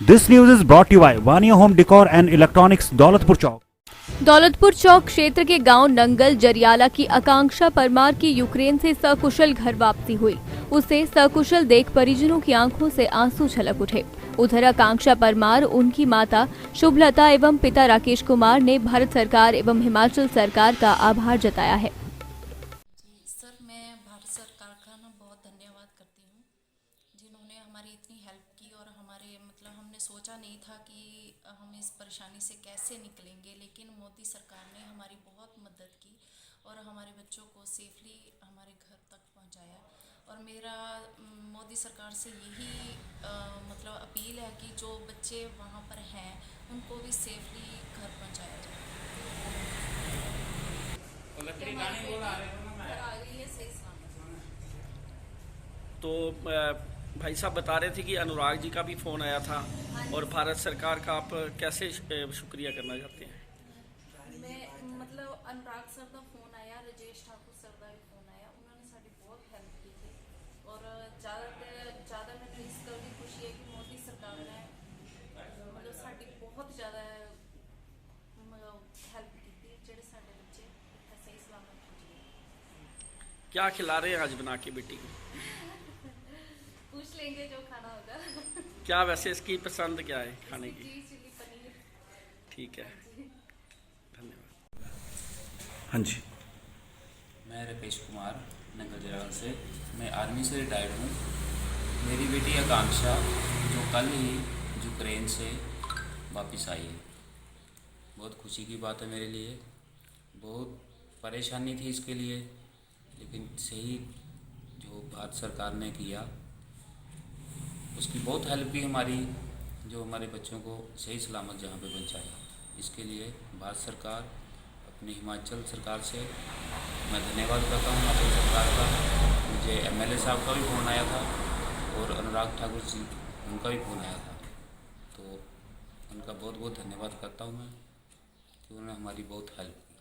This news is brought to you by Vania Home Decor and Electronics, Daulatpur Chowk. Daulatpur चौक क्षेत्र के गांव नंगल जरियाला की आकांक्षा परमार की यूक्रेन से सकुशल घर वापसी हुई। उसे सकुशल देख परिजनों की आंखों से आंसू छलक उठे। उधर आकांक्षा परमार, उनकी माता शुभलता एवं पिता राकेश कुमार ने भारत सरकार एवं हिमाचल सरकार का आभार जताया है। सर, मैं भारत सरकार का बहुत धन्यवाद करती हूँ, जिन्होंने हमारी इतनी हेल्प की और हमारे हमने सोचा नहीं था कि हम इस परेशानी से कैसे निकलेंगे, लेकिन मोदी सरकार ने हमारी बहुत मदद की और हमारे बच्चों को सेफली हमारे घर तक पहुँचाया। और मेरा मोदी सरकार से यही अपील है कि जो बच्चे वहाँ पर हैं उनको भी सेफली घर पहुँचाया जाए। तो भाई साहब बता रहे थे कि अनुराग जी का भी फ़ोन आया था और भारत सरकार का आप कैसे शुक्रिया करना चाहते हैं? मैं अनुराग सर का फ़ोन आया, राजेश ठाकुर सर का भी फ़ोन आया, उन्होंने साड़ी बहुत हेल्प की थी। और ज़्यादा मैंने इस गल की खुशी है कि मोदी सरकार ने साड़ी बहुत ज़्यादा हेल्प की थी, जेडे साडे बच्चे सही सलामत पहुंचे। क्या खिला रहे हैं आज बना के बेटी को? पूछ लेंगे जो खाना होगा। क्या वैसे इसकी पसंद क्या है खाने की? चिली पनीर। ठीक है, धन्यवाद। हाँ जी, मैं राकेश कुमार नंगल जरियाला से, मैं आर्मी से रिटायर्ड हूँ। मेरी बेटी आकांक्षा जो कल ही यूक्रेन से वापस आई है, बहुत खुशी की बात है मेरे लिए। बहुत परेशानी थी इसके लिए, लेकिन सही जो भारत सरकार ने किया उसकी बहुत हेल्प की हमारी, जो हमारे बच्चों को सही सलामत जहाँ पे पहुँचाया। इसके लिए भारत सरकार, अपनी हिमाचल सरकार से मैं धन्यवाद करता हूँ। हिमाचल सरकार का मुझे एमएलए साहब का भी फ़ोन आया था और अनुराग ठाकुर जी उनका भी फ़ोन आया था, तो उनका बहुत बहुत धन्यवाद करता हूँ मैं कि उन्होंने हमारी बहुत हेल्प की।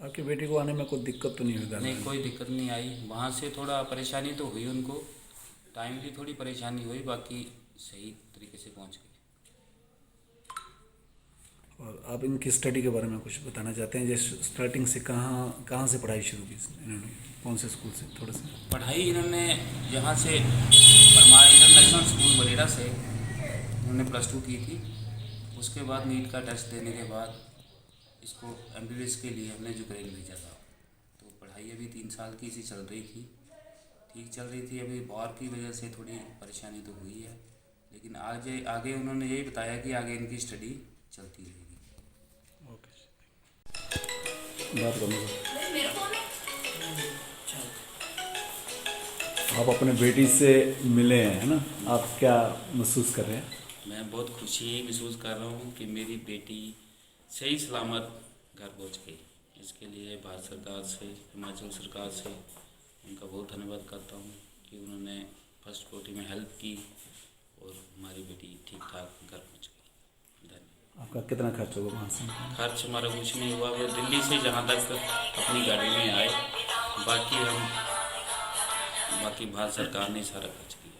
आपकी बेटी को आने में कोई दिक्कत तो नहीं हुई? नहीं, कोई दिक्कत नहीं आई। वहाँ से थोड़ा परेशानी तो हुई, उनको टाइम की थोड़ी परेशानी हुई, बाकी सही तरीके से पहुँच गई। और आप इनकी स्टडी के बारे में कुछ बताना चाहते हैं? जैसे स्टार्टिंग से कहाँ से पढ़ाई शुरू की इन्होंने, कौन से स्कूल से? थोड़ा सा पढ़ाई इन्होंने यहाँ से परमार इंटरनेशनल स्कूल बरेड़ा से उन्होंने +2 की थी। उसके बाद नीट का टेस्ट देने के बाद इसको एमबीबीएस के लिए हमने यूक्रेन भेजा था। तो पढ़ाई अभी 3 साल की इसी चल रही थी, ठीक चल रही थी। अभी वॉर की वजह से थोड़ी परेशानी तो हुई है, लेकिन आगे उन्होंने यही बताया कि आगे इनकी स्टडी चलती रहेगी। ओके, बात करने आप अपने बेटी से मिले हैं, है ना? आप क्या महसूस कर रहे हैं? मैं बहुत खुशी महसूस कर रहा हूँ कि मेरी बेटी सही सलामत घर पहुँच गई। इसके लिए भारत सरकार से, हिमाचल सरकार से उनका बहुत धन्यवाद करता हूँ कि उन्होंने फर्स्ट कोटि में हेल्प की और हमारी बेटी ठीक ठाक घर पहुँच गई। धन्यवाद। आपका कितना खर्च होगा वहाँ से? खर्च हमारा कुछ नहीं हुआ, वो दिल्ली से जहाँ तक अपनी गाड़ी में आए, बाकी भारत सरकार ने सारा खर्च किया।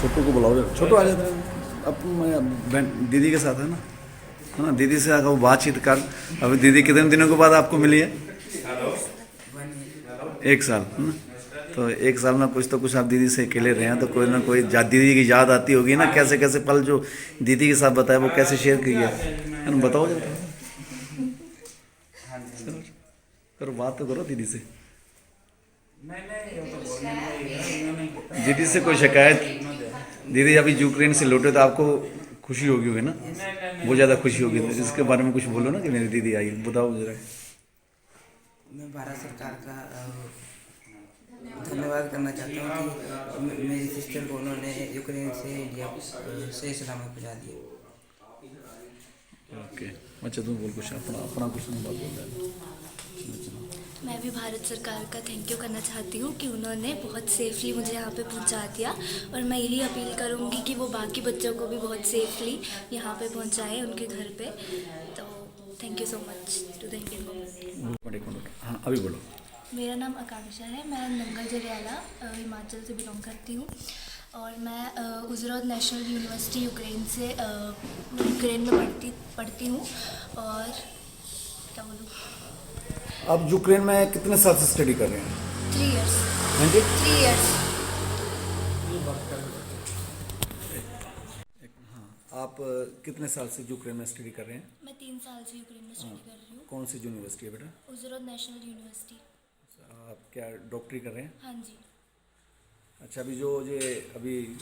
छोटू को बुलाओ, छोटू आ जाता है। अब दीदी के साथ है ना, दीदी से आकर बातचीत कर। अभी दीदी कितने दिनों के बाद आपको मिली है? 1 साल, है ना? तो 1 साल में कुछ तो कुछ आप दीदी से अकेले रहे हैं, तो कोई ना कोई दीदी की याद आती होगी ना। कैसे कैसे पल जो दीदी के साथ बताया वो कैसे शेयर किया है ना? बताओ जरा, करो बात तो करो दीदी से। दीदी से कोई शिकायत? दीदी अभी यूक्रेन से लौटे तो आपको खुशी होगी ना, बहुत ज़्यादा खुशी होगी। तो इसके बारे में कुछ बोलो ना कि मेरी दीदी आई, बताओ जरा। मैं भारत सरकार का धन्यवाद करना चाहता हूँ कि मेरी सिस्टर को उन्होंने यूक्रेन से इंडिया सही सलामत पहुँचा दिया। ओके, अच्छा तुम बोल कुछ अपना कुछ बात बोल रहे। मैं भी भारत सरकार का थैंक यू करना चाहती हूँ कि उन्होंने बहुत सेफली मुझे यहाँ पे पहुँचा दिया, और मैं यही अपील करूँगी कि वो बाकी बच्चों को भी बहुत सेफली यहाँ पे पहुँचाएं उनके घर पे। तो thank you so much to the Indian government. हाँ, अभी बोलो। मेरा नाम आकांक्षा है। मैं नंगल जरियाला हिमाचल से बिलोंग करती हूँ और मैं उज़रोद नेशनल यूनिवर्सिटी यूक्रेन से यूक्रेन में पढ़ती हूँ। और क्या बोलूँ, आप यूक्रेन में कितने साल से स्टडी कर रहे हैं? 3 years। हाँ जी। 3 years। आप कितने साल से यूक्रेन में स्टडी कर रहे हैं? मैं 3 साल से यूक्रेन में स्टडी कर रही हूँ। कौन सी यूनिवर्सिटी है बेटा? उज़रोद नेशनल यूनिवर्सिटी। आप क्या डॉक्टरी कर रहे हैं? हाँ जी। अच्छा, अभी जो ये अभी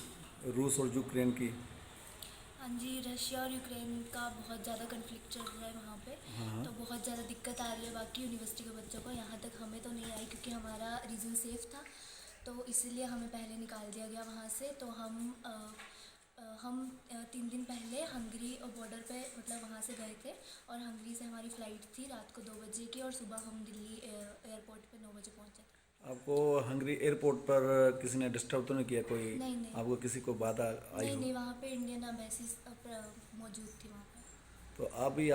रूस और यूक्रेन की, हाँ जी, रशिया और यूक्रेन का बहुत ज़्यादा कन्फ्लिक्ट चल रहा है वहाँ पे। तो बहुत ज़्यादा दिक्कत आ रही है बाकी यूनिवर्सिटी के बच्चों को। यहाँ तक हमें तो नहीं आई क्योंकि हमारा रीजन सेफ था, तो इसलिए हमें पहले निकाल दिया गया वहाँ से। तो हम 3 दिन पहले हंगरी बॉर्डर पे मतलब वहाँ से गए थे और हंगरी से हमारी फ़्लाइट थी रात को 2 बजे की और सुबह हम दिल्ली एयरपोर्ट पे 9 बजे पहुँचे थे। आपको हंगरी एयरपोर्ट पर किसी ने डिस्टर्ब तो नहीं किया? कोई नहीं, नहीं। आपको किसी को बाधा आई नहीं हो? नहीं, वहाँ पे इंडियन एम्बेसी मौजूद थी वहाँ पे। तो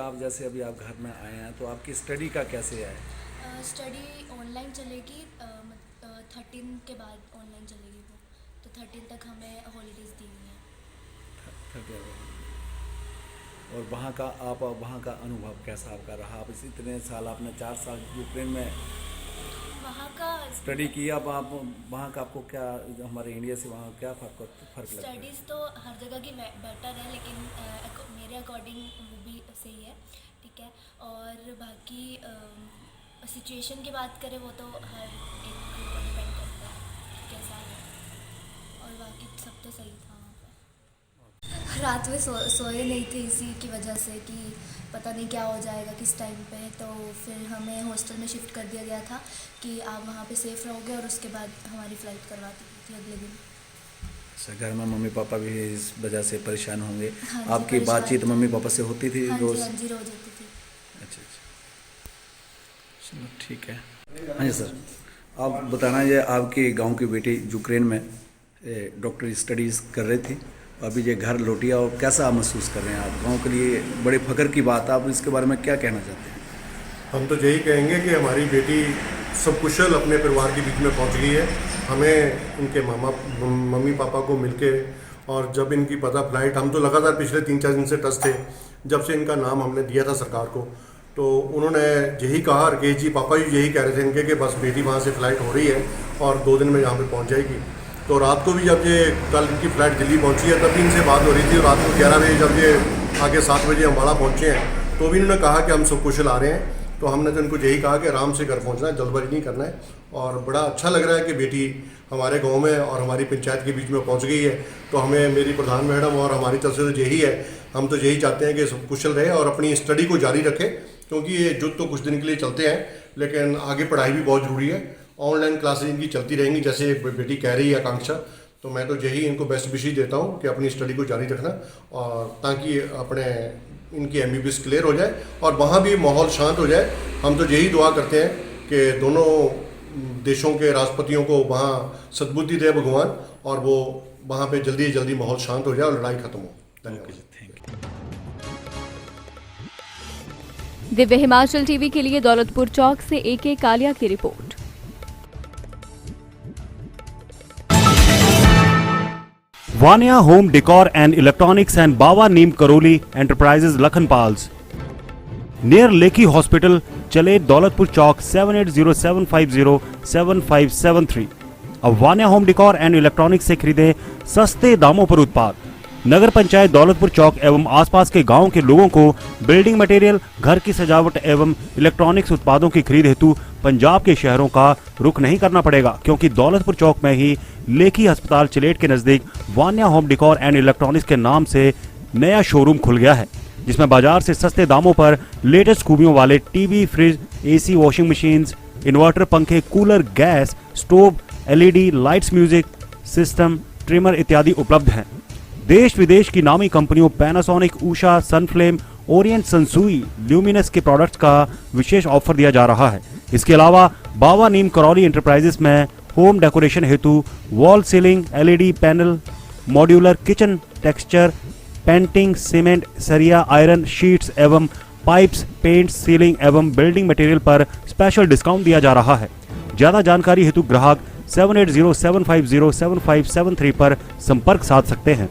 आप जैसे अभी आप घर में आए हैं, तो आपकी स्टडी का कैसे है? स्टडी ऑनलाइन चलेगी, 13 के बाद ऑनलाइन चलेगी वो। तो 13 तक हमें हॉलीडेज़ दी हुई हैं। और वहाँ का अनुभव कैसा आपका रहा? आप इतने साल, आपने 4 साल यूक्रेन में वहाँ का स्टडी किया, अब आप वहाँ का आपको क्या, हमारे इंडिया से वहाँ क्या फर्क लगता है? स्टडीज़ तो हर जगह की बेटर है, लेकिन मेरे अकॉर्डिंग वो भी सही है, ठीक है। और बाकी सिचुएशन की बात करें वो तो हर एक के ऊपर डिपेंड करता है कैसा है, और बाकी सब तो सही था वहाँ पे। रात में सोए नहीं थे इसी की वजह से कि पता नहीं क्या हो जाएगा किस टाइम पे। तो फिर हमें हॉस्टल में शिफ्ट कर दिया गया था कि आप वहाँ पे सेफ रहोगे, और उसके बाद हमारी फ़्लाइट करवा दी थी अगले दिन। अच्छा, घर में मम्मी पापा भी इस वजह से परेशान होंगे? हाँ जी, आपकी परेशान बातचीत थे। मम्मी पापा से होती थी हाँ रोज़? जी, हाँ जी, रोज़ होती थी। अच्छा, चलो ठीक है। हाँ जी सर, आप बताना, ये आपके गांव की बेटी यूक्रेन में डॉक्टरी स्टडीज़ कर रही थी, अभी ये घर लौटी है, और कैसा आप महसूस कर रहे हैं? आप गांव के लिए बड़े फ़ख्र की बात है, आप इसके बारे में क्या कहना चाहते हैं? हम तो यही कहेंगे कि हमारी बेटी सकुशल अपने परिवार के बीच में पहुंच गई है। हमें इनके मम्मी पापा को मिलके, और जब इनकी पता फ्लाइट, हम तो लगातार पिछले 3-4 दिन से टच थे, जब से इनका नाम हमने दिया था सरकार को, तो उन्होंने यही कहा, राकेश जी पापा जी यही कह रहे थे इनके कि बस बेटी वहाँ से फ़्लाइट हो रही है और 2 दिन में यहाँ पे पहुँच जाएगी। तो रात को भी जब ये कल इनकी फ़्लाइट दिल्ली पहुँची है, तब भी इनसे बात हो रही थी। रात को 11 बजे जब ये आगे 7 बजे अम्बाला पहुँचे हैं, तो भी इन्होंने कहा कि हम सकुशल आ रहे हैं। तो हमने तो इनको यही कहा कि आराम से घर पहुँचना है, जल्दबाजी नहीं करना है। और बड़ा अच्छा लग रहा है कि बेटी हमारे गांव में और हमारी पंचायत के बीच में पहुंच गई है। तो हमें, मेरी प्रधान मैडम और हमारी तरफ से तो यही है, हम तो यही चाहते हैं कि सब कुशल रहे और अपनी स्टडी को जारी रखें, क्योंकि ये युद्ध तो कुछ दिन के लिए चलते हैं, लेकिन आगे पढ़ाई भी बहुत ज़रूरी है। ऑनलाइन क्लासेज इनकी चलती रहेंगी, जैसे बेटी कह रही है आकांक्षा। तो मैं तो यही इनको बेस्ट विशेष देता हूँ कि अपनी स्टडी को जारी रखना, और ताकि अपने इनकी MBBS क्लियर हो जाए और वहाँ भी माहौल शांत हो जाए। हम तो यही दुआ करते हैं कि दोनों देशों के राष्ट्रपतियों को वहाँ सद्बुद्धि दे भगवान, और वो वहाँ पे जल्दी जल्दी माहौल शांत हो जाए और लड़ाई खत्म हो। धन्यवाद। दिव्य हिमाचल टीवी के लिए दौलतपुर चौक से AK कालिया की रिपोर्ट। Vania home decor and electronics and Bawa Neem Karoli enterprises Lakhanpals near Leki hospital, चले दौलतपुर चौक 7807507573। अब Vania home decor and electronics से खरीदे सस्ते दामों पर उत्पाद। नगर पंचायत दौलतपुर चौक एवं आसपास के गांवों के लोगों को बिल्डिंग मटेरियल, घर की सजावट एवं इलेक्ट्रॉनिक्स उत्पादों की खरीद हेतु पंजाब के शहरों का रुख नहीं करना पड़ेगा, क्योंकि दौलतपुर चौक में ही लेकी अस्पताल चिलेट के नजदीक Vaniya home decor and electronics के नाम से नया शोरूम खुल गया है, जिसमें बाजार से सस्ते दामों पर लेटेस्ट खूबियों वाले TV, fridge, AC, washing machines, inverter, पंखे, cooler, gas stove, LED lights, music system, trimmer इत्यादि उपलब्ध हैं। देश विदेश की नामी कंपनियों Panasonic, Usha, Sunflame, Orient, Sansui, Luminous के प्रोडक्ट्स का विशेष ऑफर दिया जा रहा है। इसके अलावा बावा नीम करौली एंटरप्राइजेस में होम डेकोरेशन हेतु wall ceiling, LED panel, modular kitchen, texture, painting, cement, सरिया, आयरन शीट्स एवं पाइप्स, पेंट, सीलिंग एवं बिल्डिंग मटेरियल पर स्पेशल डिस्काउंट दिया जा रहा है। ज्यादा जानकारी हेतु ग्राहक 7807507573 पर संपर्क साध सकते हैं।